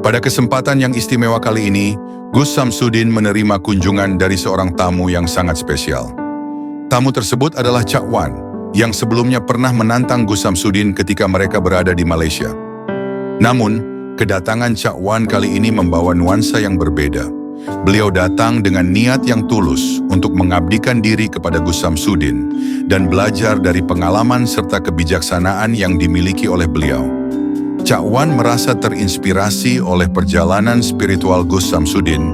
Pada kesempatan yang istimewa kali ini, Gus Samsudin menerima kunjungan dari seorang tamu yang sangat spesial. Tamu tersebut adalah Cak Wan, yang sebelumnya pernah menantang Gus Samsudin ketika mereka berada di Malaysia. Namun, kedatangan Cak Wan kali ini membawa nuansa yang berbeda. Beliau datang dengan niat yang tulus untuk mengabdikan diri kepada Gus Samsudin dan belajar dari pengalaman serta kebijaksanaan yang dimiliki oleh beliau. Cak Wan merasa terinspirasi oleh perjalanan spiritual Gus Samsudin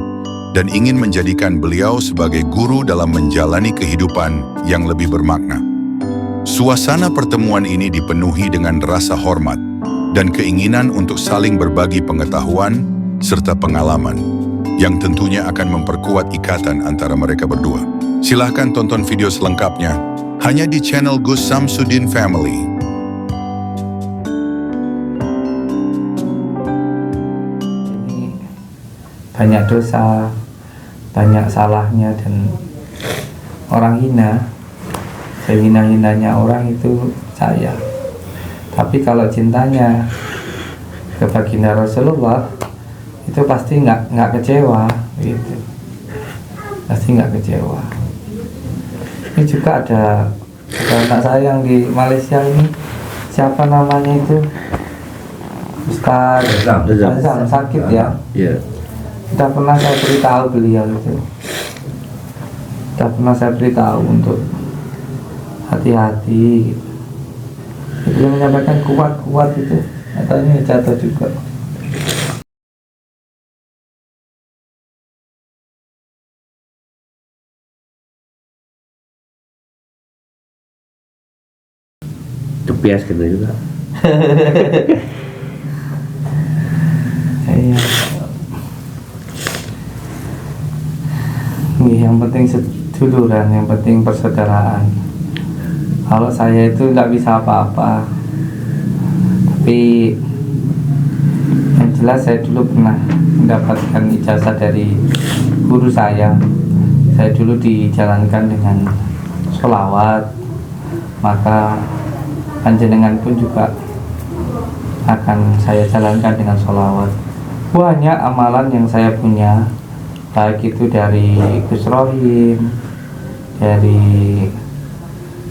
dan ingin menjadikan beliau sebagai guru dalam menjalani kehidupan yang lebih bermakna. Suasana pertemuan ini dipenuhi dengan rasa hormat dan keinginan untuk saling berbagi pengetahuan serta pengalaman yang tentunya akan memperkuat ikatan antara mereka berdua. Silahkan tonton video selengkapnya hanya di channel Gus Samsudin Family. Banyak dosa, banyak salahnya, dan orang hina, sehina-hinanya orang itu saya. Tapi kalau cintanya ke baginda Rasulullah, itu pasti nggak kecewa, gitu. Pasti nggak kecewa. Ini juga ada anak saya yang di Malaysia ini, siapa namanya itu, Ustaz Azam, sakit ya. Yeah. Sudah pernah saya beritahu beliau itu. Sudah pernah saya beritahu untuk hati-hati gitu. Beliau menyampaikan kuat-kuat itu, katanya jatuh juga. Kebias gitu juga. Iya. Yang penting seduluran, yang penting persaudaraan. Kalau saya itu nggak bisa apa-apa, tapi yang jelas saya dulu pernah mendapatkan ijazah dari guru saya. Saya dulu dijalankan dengan sholawat, maka panjenengan pun juga akan saya jalankan dengan sholawat. Banyak amalan yang saya punya, baik itu dari Gus Rohim, dari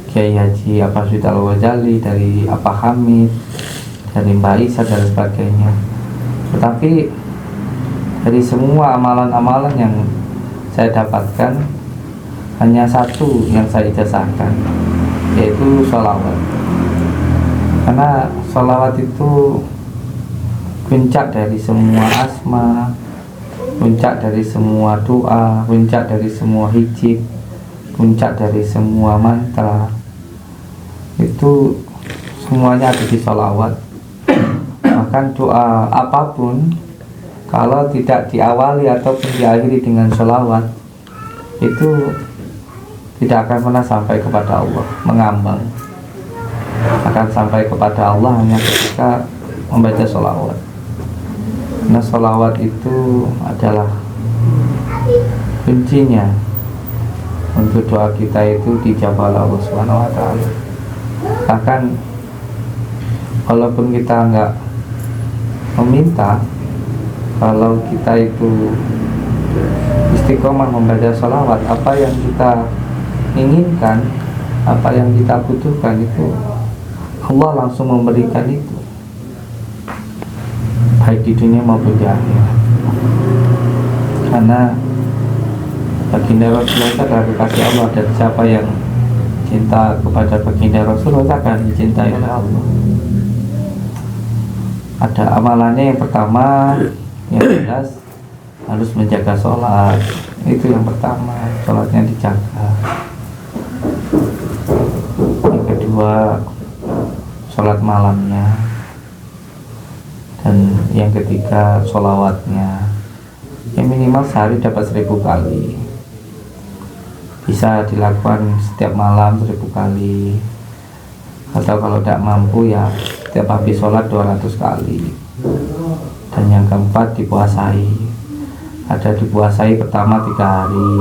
Kiai Haji Abbas Al-Ghazali, dari Apa Hamid, dari Mbak Isa dan sebagainya. Tetapi dari semua amalan-amalan yang saya dapatkan, hanya satu yang saya ijazahkan, yaitu sholawat. Karena sholawat itu puncak dari semua asma, puncak dari semua doa, puncak dari semua hijab, puncak dari semua mantra. Itu semuanya ada di sholawat. Bahkan doa apapun, kalau tidak diawali ataupun diakhiri dengan sholawat, itu tidak akan pernah sampai kepada Allah, mengambang. Akan sampai kepada Allah hanya ketika membaca sholawat. Nah, sholawat itu adalah kuncinya untuk doa kita itu dijawab oleh Allah Subhanahu wa Ta'ala. Bahkan walaupun kita nggak meminta, kalau kita itu istiqomah membaca sholawat, apa yang kita inginkan, apa yang kita butuhkan, itu Allah langsung memberikan itu, baik di dunia maupun di akhirat. Karena baginda Rasulullah adalah kekasih Allah, dan siapa yang cinta kepada baginda Rasulullah akan dicintai oleh Allah. Ada amalannya. Yang pertama, yang jelas harus menjaga sholat. Itu yang pertama, sholatnya dijaga. Yang kedua, sholat malamnya. Dan yang ketiga, sholawatnya. Yang minimal sehari dapat 1000 kali. Bisa dilakukan setiap malam 1000 kali. Atau kalau tidak mampu ya setiap habis sholat 200 kali. Dan yang keempat, dipuasai. Ada dipuasai pertama 3 hari,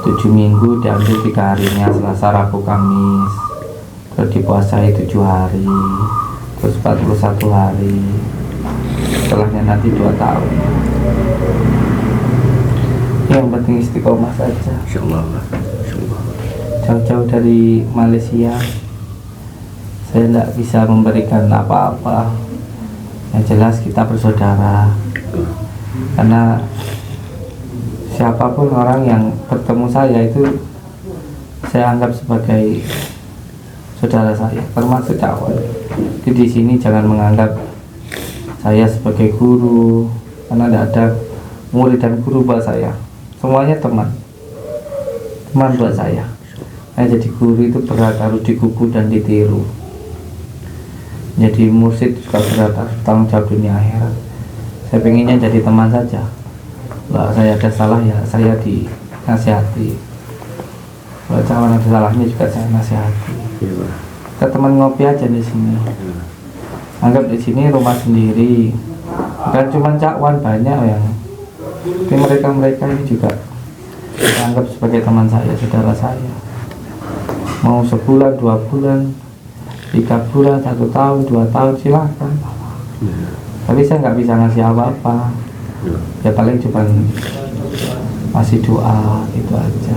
7 minggu diambil 3 harinya, Selasa, Rabu, Kamis. Terus dipuasai 7 hari, terus 41 hari. setelahnya nanti 2 tahun. Yang penting istiqomah saja. Insyaallah. Insyaallah. Jauh-jauh dari Malaysia, saya tidak bisa memberikan apa-apa. Yang jelas kita bersaudara. Karena siapapun orang yang bertemu saya itu saya anggap sebagai saudara saya, termasuk Cakwan. Jadi di sini jangan menganggap saya sebagai guru, karena tidak ada murid dan guru buat saya. Semuanya teman buat saya. Jadi guru itu berat, harus digugu dan ditiru. Jadi mursyid juga berat, harus tanggung jawab dunia akhirat. Saya pengennya jadi teman saja. Kalau saya ada salah ya saya dinasihati. Kalau Cakwan ada salahnya juga saya nasihati. Kita teman ngopi aja di sini. Anggap di sini rumah sendiri. Bukan cuma Cakwan, banyak yang mereka ini juga saya anggap sebagai teman saya, saudara saya. Mau sebulan, 2 bulan, 3 bulan, 1 tahun, 2 tahun, silakan. Tapi saya nggak bisa ngasih apa-apa. Ya paling cuma masih doa gitu aja.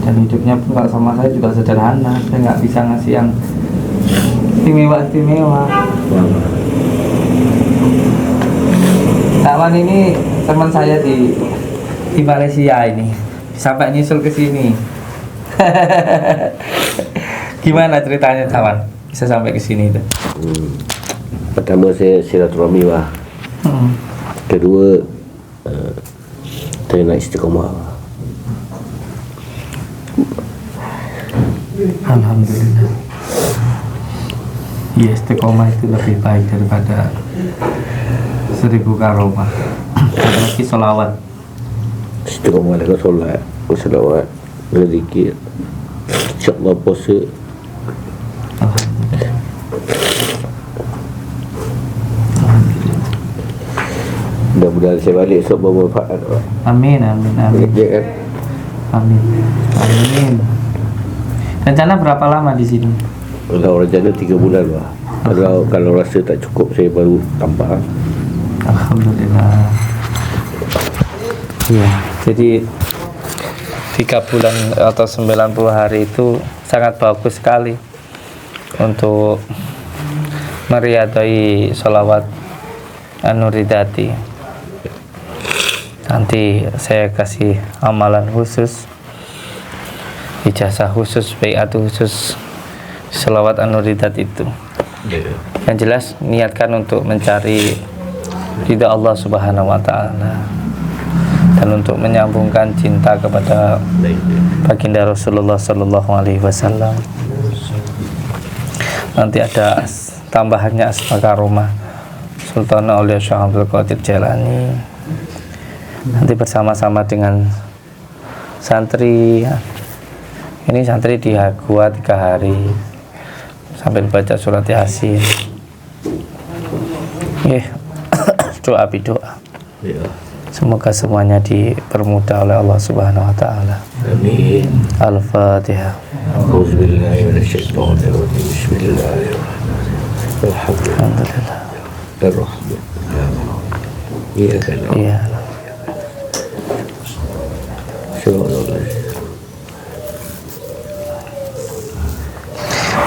Dan hidupnya pun kalau sama saya juga sederhana. Saya nggak bisa ngasih yang istimewa. Cakwan ini teman saya di Malaysia ini, sampai nyusul ke sini. Gimana ceritanya Cakwan bisa sampai ke sini itu? Pertama saya silaturahmi lah. Kedua saya nak istiqomah. Alhamdulillah. Ya, istiqomah itu lebih baik daripada 1000 karomah. Apalagi sholawat. Istiqomah dengan solat, berselawat, berzikir. InsyaAllah puasa. Mudah-mudahan saya balik esok bermanfaat. Amin, amin, amin. Kerja kan? Amin, amin. Rencana berapa lama di sini? Kalau rencana 3 bulan lah. Kalau rasa tak cukup saya baru tambah. Alhamdulillah. Ya, jadi 3 bulan atau 90 hari itu sangat bagus sekali untuk meriadai sholawat An-Nuridati. Nanti saya kasih amalan khusus, ijazah khusus, baiat khusus sholawat An-Nuridati itu. Yang jelas niatkan untuk mencari ridha Allah Subhanahu wa Ta'ala dan untuk menyambungkan cinta kepada baginda Rasulullah Sallallahu Alaihi Wasallam. Nanti ada tambahannya asma karomah Sultan Aulia Syekh Abdul Qadir Jailani. Nanti bersama-sama dengan santri. Ini santri di gua 3 hari sampai baca surat Yasin. Doa bidoa. Semoga semuanya dipermudah oleh Allah Subhanahu wa Ta'ala. Amin. Al-Fatihah. Auzubillahi minasyaitonirrajim. Bismillahirrahmanirrahim. Alhamdulillah. Ar-Rahman. Iya kan. Iya.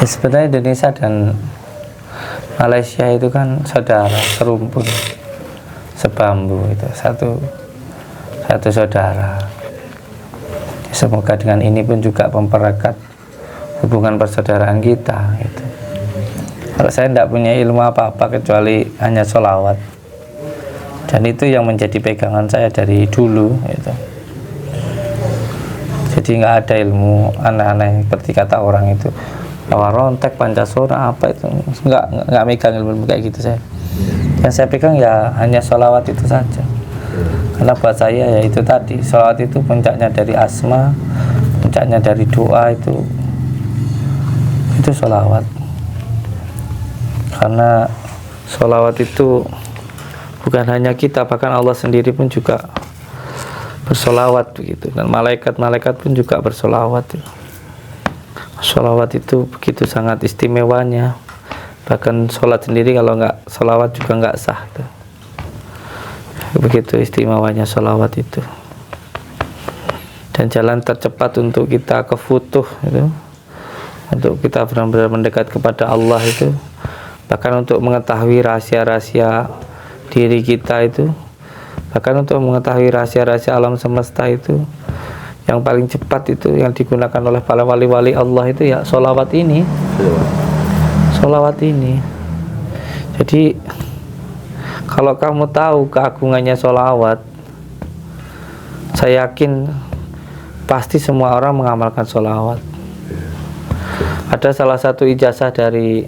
Ya, sebenarnya Indonesia dan Malaysia itu kan saudara, serumpun, sebambu, itu satu saudara. Semoga dengan ini pun juga mempererat hubungan persaudaraan kita gitu. Kalau saya tidak punya ilmu apa-apa kecuali hanya sholawat, dan itu yang menjadi pegangan saya dari dulu gitu. Jadi nggak ada ilmu aneh-aneh seperti kata orang itu bahwa rontek Pancasila apa itu, nggak megang ilmu kayak gitu saya. Yang saya pegang ya hanya sholawat itu saja. Karena buat saya ya itu tadi, sholawat itu puncaknya dari asma, puncaknya dari doa, itu sholawat. Karena sholawat itu bukan hanya kita, bahkan Allah sendiri pun juga bersolawat begitu, dan malaikat-malaikat pun juga bersolawat. Sholawat itu begitu sangat istimewanya. Bahkan sholat sendiri kalau nggak sholawat juga nggak sah tuh. Begitu istimewanya sholawat itu. Dan jalan tercepat untuk kita ke futuh itu, untuk kita benar-benar mendekat kepada Allah itu, bahkan untuk mengetahui rahasia-rahasia diri kita itu, bahkan untuk mengetahui rahasia-rahasia alam semesta itu, yang paling cepat itu yang digunakan oleh para wali-wali Allah itu ya sholawat ini. Sholawat ini. Jadi kalau kamu tahu keagungannya sholawat, saya yakin pasti semua orang mengamalkan sholawat. Ada salah satu ijazah dari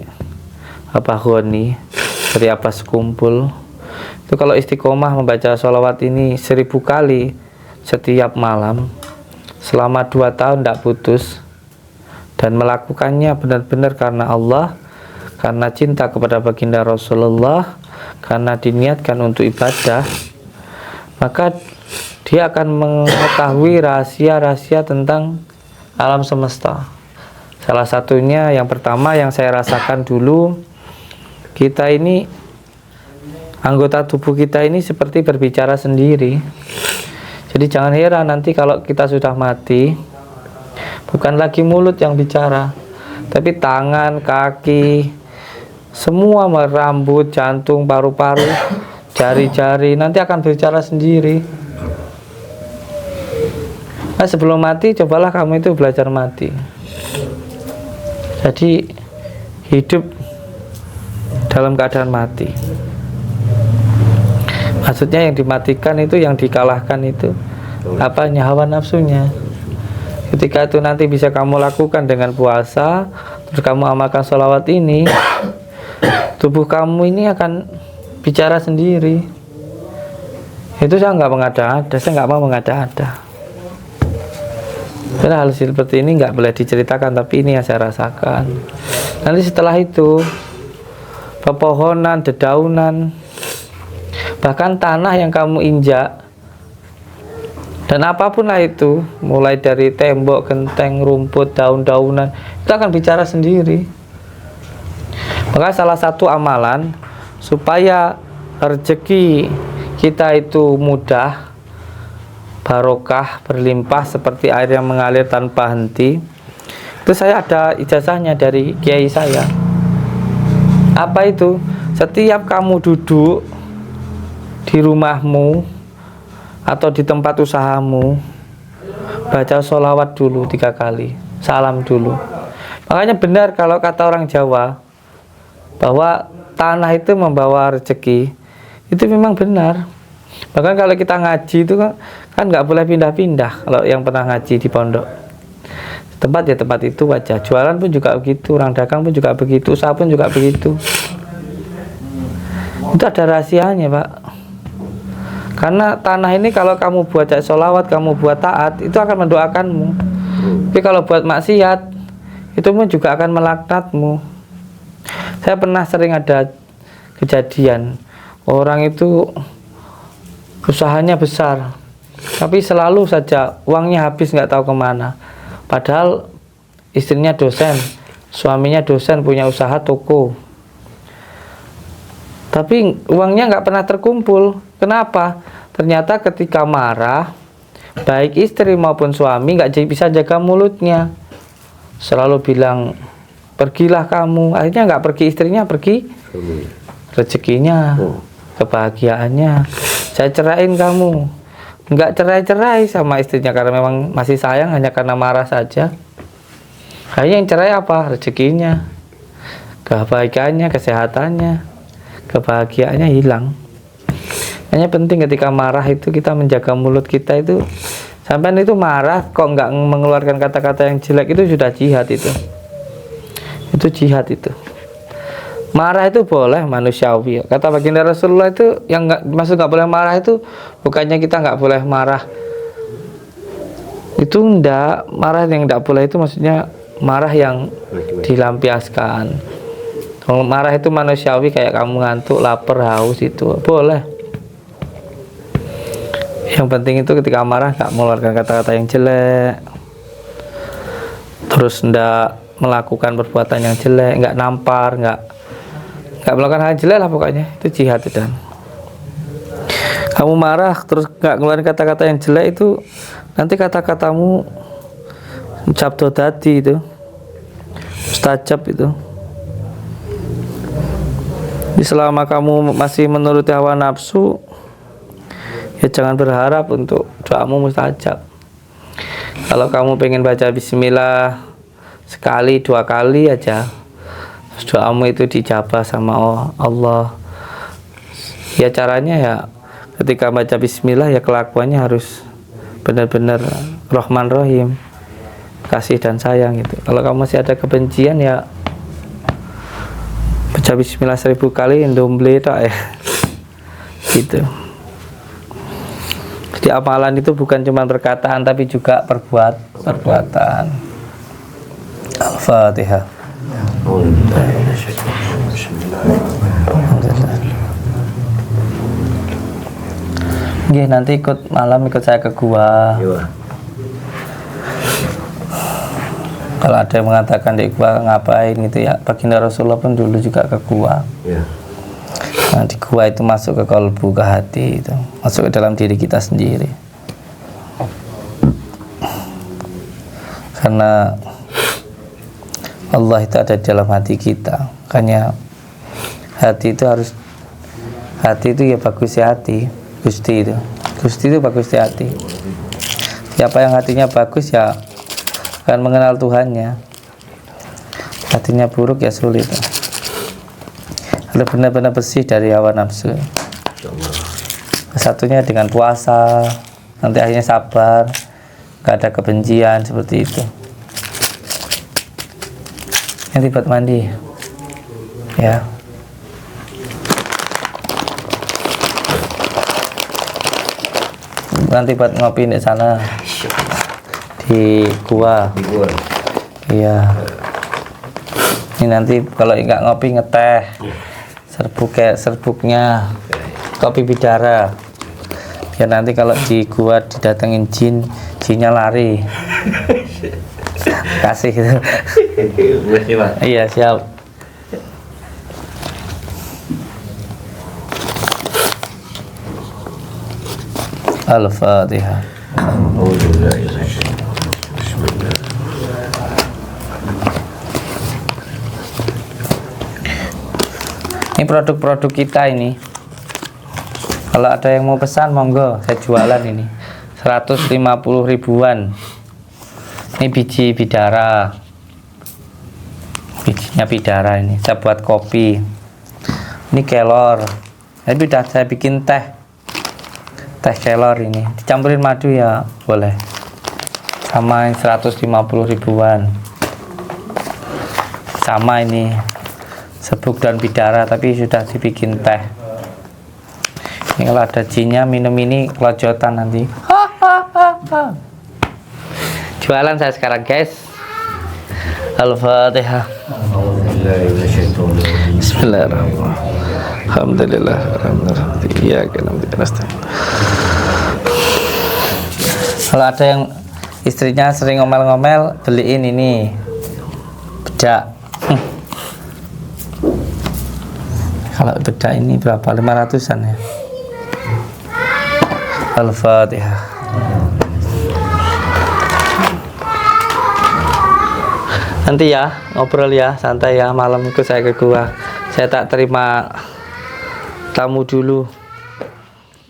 Abah Ghani, dari Abbas Kumpul, itu kalau istiqomah membaca sholawat ini 1000 kali setiap malam selama 2 tahun tidak putus, dan melakukannya benar-benar karena Allah, karena cinta kepada baginda Rasulullah, karena diniatkan untuk ibadah, maka dia akan mengetahui rahasia-rahasia tentang alam semesta. Salah satunya yang pertama yang saya rasakan dulu, kita ini, anggota tubuh kita ini seperti berbicara sendiri. Jadi jangan heran nanti kalau kita sudah mati, bukan lagi mulut yang bicara, tapi tangan, kaki, semua, rambut, jantung, paru-paru, jari-jari nanti akan berbicara sendiri. Nah, sebelum mati cobalah kamu itu belajar mati. Jadi hidup dalam keadaan mati. Maksudnya yang dimatikan itu, yang dikalahkan itu apanya? Hawa nafsunya. Ketika itu nanti bisa kamu lakukan dengan puasa, terus kamu amalkan sholawat ini, tubuh kamu ini akan bicara sendiri. Itu saya nggak mengada-ada, saya nggak mau mengada-ada. Karena hal seperti ini nggak boleh diceritakan, tapi ini yang saya rasakan. Nanti setelah itu, pepohonan, dedaunan, bahkan tanah yang kamu injak, dan apapun lah itu, mulai dari tembok, genteng, rumput, daun-daunan, itu akan bicara sendiri. Maka salah satu amalan supaya rezeki kita itu mudah, barokah, berlimpah seperti air yang mengalir tanpa henti, itu saya ada ijazahnya dari kiai saya. Apa itu? Setiap kamu duduk di rumahmu atau di tempat usahamu, baca sholawat dulu 3 kali, salam dulu. Makanya benar kalau kata orang Jawa bahwa tanah itu membawa rezeki, itu memang benar. Bahkan kalau kita ngaji itu kan nggak boleh pindah-pindah. Kalau yang pernah ngaji di pondok, tempat ya tempat itu aja. Jualan pun juga begitu, orang dagang pun juga begitu, usaha pun juga begitu. Itu ada rahasianya, Pak. Karena tanah ini kalau kamu buat sholawat, kamu buat taat, itu akan mendoakanmu. Tapi kalau buat maksiat, itu pun juga akan melaknatmu. Saya pernah sering ada kejadian, orang itu usahanya besar, tapi selalu saja uangnya habis, nggak tahu kemana. Padahal istrinya dosen, suaminya dosen, punya usaha toko, tapi uangnya nggak pernah terkumpul. Kenapa? Ternyata ketika marah, baik istri maupun suami nggak bisa jaga mulutnya, selalu bilang pergilah kamu. Akhirnya nggak pergi istrinya, pergi rezekinya, kebahagiaannya. Saya ceraiin kamu. Nggak cerai-cerai sama istrinya karena memang masih sayang, hanya karena marah saja. Akhirnya yang cerai apa? Rezekinya, kebahagiaannya, kesehatannya, kebahagiaannya hilang. Hanya penting ketika marah itu kita menjaga mulut kita itu. Sampai itu marah kok nggak mengeluarkan kata-kata yang jelek, itu sudah jihad itu. Itu jihad itu. Marah itu boleh, manusiawi. Kata baginda Rasulullah itu yang maksud nggak boleh marah itu bukannya kita nggak boleh marah. Itu enggak, marah yang nggak boleh itu maksudnya marah yang dilampiaskan. Kalau marah itu manusiawi, kayak kamu ngantuk, lapar, haus, itu boleh. Yang penting itu ketika marah nggak mengeluarkan kata-kata yang jelek, terus nggak melakukan perbuatan yang jelek, nggak nampar, nggak melakukan hal jelek lah pokoknya. Itu jihad. Dan Kamu marah terus nggak ngeluarin kata-kata yang jelek itu, nanti kata-katamu cabdo tadi itu, mustajab itu. Jadi selama kamu masih menuruti hawa nafsu, ya jangan berharap untuk doamu mustajab. Kalau kamu pengen baca bismillah sekali 2 kali aja, doamu itu dijabah sama Allah. Ya caranya ya ketika baca bismillah ya kelakuannya harus benar-benar Rahman Rahim, kasih dan sayang gitu. Kalau kamu masih ada kebencian ya baca bismillah 1000 kali ndomble tak ya gitu. Jadi amalan itu bukan cuma perkataan tapi juga perbuatan. Al-Fatihah. Nggih, nanti malam ikut saya ke gua. Kalau ada yang mengatakan di gua ngapain gitu ya, baginda Rasulullah pun dulu juga ke gua. Nah, di gua itu masuk ke kalbu, ke hati itu, masuk ke dalam diri kita sendiri. Karena Allah itu ada di dalam hati kita. Makanya hati itu ya bagus ya hati. Gusti itu bagus di hati. Siapa yang hatinya bagus ya akan mengenal Tuhannya. Hatinya buruk ya sulit. Harus benar-benar bersih dari hawa nafsu. Satunya dengan puasa, nanti akhirnya sabar, gak ada kebencian seperti itu. Nanti buat mandi, ya. Nanti buat ngopi di sana di gua. Iya. Ini nanti kalau nggak ngopi ngeteh, serbuknya kopi bidara. Ya nanti kalau di gua didatengin jinnya lari. Kasih gitu. Iya siap. Al-Fatihah. Ini produk-produk kita ini. Kalau ada yang mau pesan monggo, saya jualan ini 150 ribuan. Ini biji bidara. Bijinya bidara ini. Saya buat kopi. Ini kelor. Tapi udah saya bikin teh kelor ini, dicampurin madu ya boleh, sama 150 ribuan. Sama ini serbuk dan bidara tapi sudah dibikin teh. Ini kalau ada jinnya minum ini kelojotan nanti. Jualan saya sekarang guys. Al-Fatihah. Bismillahirrahmanirrahim. Alhamdulillah. Kalau ada yang istrinya sering ngomel-ngomel, beliin ini bedak. Kalau bedak ini berapa? 500-an ya. Al-Fatihah. Nanti ya ngobrol ya, santai ya, malam ikut saya ke gua. Saya tak terima tamu dulu.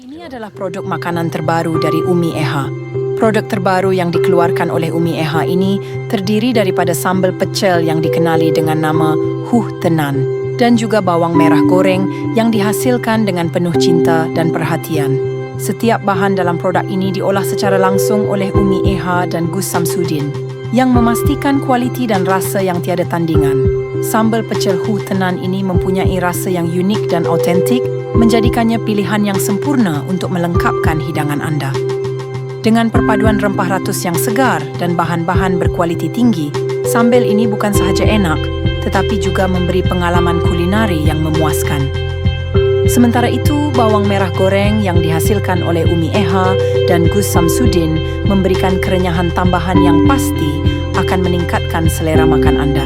Ini adalah produk makanan terbaru dari Umi Eha. Produk terbaru yang dikeluarkan oleh Umi Eha ini terdiri daripada sambal pecel yang dikenali dengan nama Huh Tenan dan juga bawang merah goreng yang dihasilkan dengan penuh cinta dan perhatian. Setiap bahan dalam produk ini diolah secara langsung oleh Umi Eha dan Gus Samsudin yang memastikan kualiti dan rasa yang tiada tandingan. Sambal pecel Huh Tenan ini mempunyai rasa yang unik dan autentik, menjadikannya pilihan yang sempurna untuk melengkapkan hidangan Anda. Dengan perpaduan rempah ratus yang segar dan bahan-bahan berkualiti tinggi, sambal ini bukan sahaja enak, tetapi juga memberi pengalaman kulinari yang memuaskan. Sementara itu, bawang merah goreng yang dihasilkan oleh Umi Eha dan Gus Samsudin memberikan kerenyahan tambahan yang pasti akan meningkatkan selera makan Anda.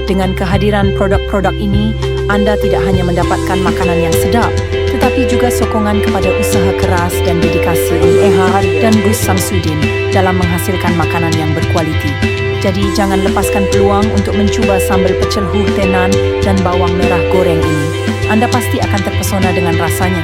Dengan kehadiran produk-produk ini, Anda tidak hanya mendapatkan makanan yang sedap, tetapi juga sokongan kepada usaha keras dan dedikasi Umi Eha dan Gus Samsudin dalam menghasilkan makanan yang berkualiti. Jadi jangan lepaskan peluang untuk mencuba sambal pecel Huh Tenan dan bawang merah goreng ini. Anda pasti akan terpesona dengan rasanya.